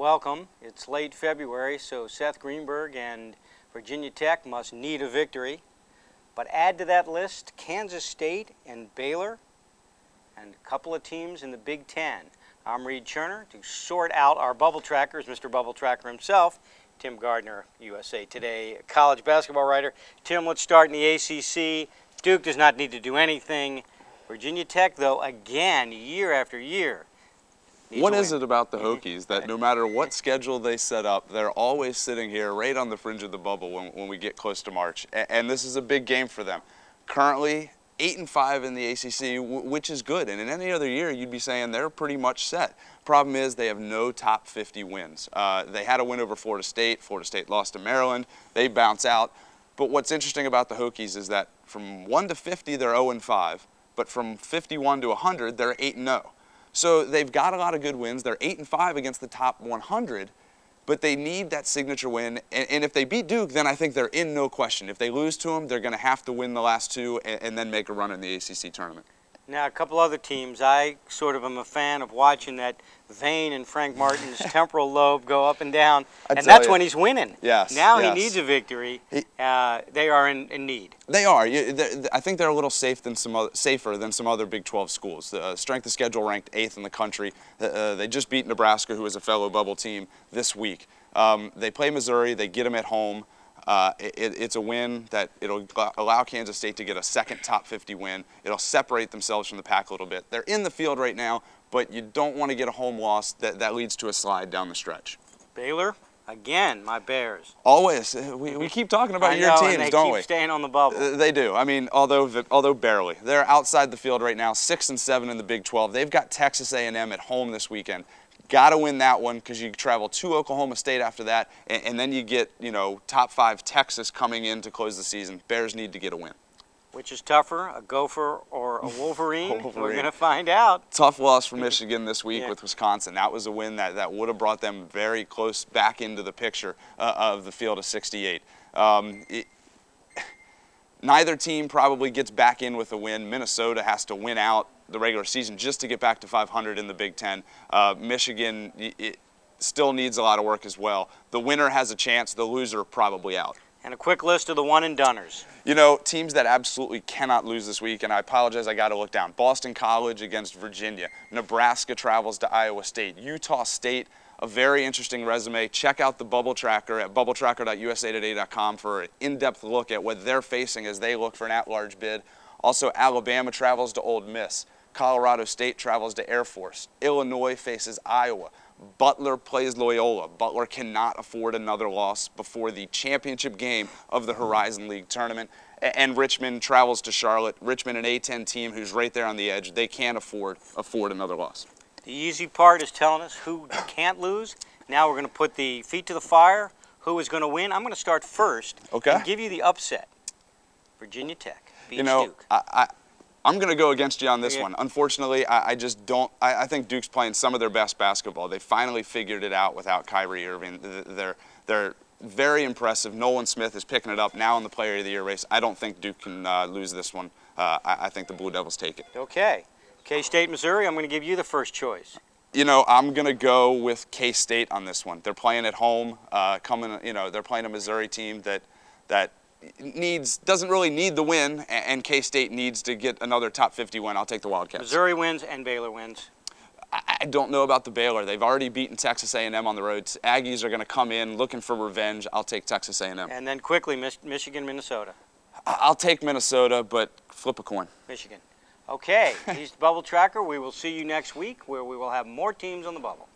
welcome. It's late February, so Seth Greenberg and Virginia Tech must need a victory. But add to that list Kansas State and Baylor and a couple of teams in the Big Ten. I'm Reid Cherner to sort out our bubble trackers, Mr. Bubble Tracker himself, Tim Gardner, USA Today college basketball writer. Tim, let's start in the ACC. Duke does not need to do anything. Virginia Tech, though, again, year after year. What is it about the Hokies that no matter what schedule they set up, they're always sitting here right on the fringe of the bubble when we get close to March? And this is a big game for them. Currently, 8-5 in the ACC, which is good. And in any other year, you'd be saying they're pretty much set. Problem is they have no top 50 wins. They had a win over Florida State. Florida State lost to Maryland. They bounce out. But what's interesting about the Hokies is that from 1 to 50, they're 0-5. But from 51 to 100, they're 8-0. So they've got a lot of good wins. They're 8-5 against the top 100, but they need that signature win. And if they beat Duke, then I think they're in, no question. If they lose to them, they're going to have to win the last two and then make a run in the ACC tournament. Now, a couple other teams. I sort of am a fan of watching that vein in Frank Martin's temporal lobe go up and down, and that's when he's winning. Yes. Now he needs a victory. They are in need. They are. I think they're a little safer than some other Big 12 schools. The strength of schedule ranked 8th in the country. They just beat Nebraska, who is a fellow bubble team, this week. They play Missouri. They get them at home. It's a win that it'll allow Kansas State to get a second top 50 win. It'll separate themselves from the pack a little bit. They're in the field right now, but you don't want to get a home loss that leads to a slide down the stretch. Baylor, again, my Bears. Always. We keep talking about your teams, don't we? They keep staying on the bubble. They do. I mean, although barely. They're outside the field right now, 6-7 in the Big 12. They've got Texas A&M at home this weekend. Got to win that one because you travel to Oklahoma State after that, and then you get, top 5 Texas coming in to close the season. Bears need to get a win. Which is tougher, a Gopher or a Wolverine? We're going to find out. Tough loss for Michigan this week with Wisconsin. That was a win that would have brought them very close back into the picture of the field of 68. Neither team probably gets back in with a win. Minnesota has to win out the regular season just to get back to 500 in the Big Ten. Michigan still needs a lot of work as well. The winner has a chance. The loser probably out. And a quick list of the one-and-doners. Teams that absolutely cannot lose this week, and I apologize, I got to look down. Boston College against Virginia. Nebraska travels to Iowa State. Utah State, a very interesting resume. Check out the Bubble Tracker at bubbletracker.usatoday.com for an in-depth look at what they're facing as they look for an at-large bid. Also, Alabama travels to Ole Miss. Colorado State travels to Air Force. Illinois faces Iowa. Butler plays Loyola. Butler cannot afford another loss before the championship game of the Horizon League tournament. And Richmond travels to Charlotte. Richmond, an A-10 team who's right there on the edge. They can't afford another loss. The easy part is telling us who can't lose. Now we're going to put the feet to the fire. Who is going to win? I'm going to start first and give you the upset. Virginia Tech beats Duke. I'm going to go against you on this one. Unfortunately, I just don't. I think Duke's playing some of their best basketball. They finally figured it out without Kyrie Irving. They're very impressive. Nolan Smith is picking it up now in the Player of the Year race. I don't think Duke can lose this one. I think the Blue Devils take it. Okay. K-State, Missouri, I'm going to give you the first choice. I'm going to go with K-State on this one. They're playing at home. They're playing a Missouri team that doesn't really need the win, and K-State needs to get another top 50 win. I'll take the Wildcats. Missouri wins and Baylor wins. I don't know about the Baylor. They've already beaten Texas A&M on the road. Aggies are going to come in looking for revenge. I'll take Texas A&M. And then quickly, Michigan, Minnesota. I'll take Minnesota, but flip a coin. Michigan. Okay, he's the Bubble Tracker. We will see you next week where we will have more teams on the bubble.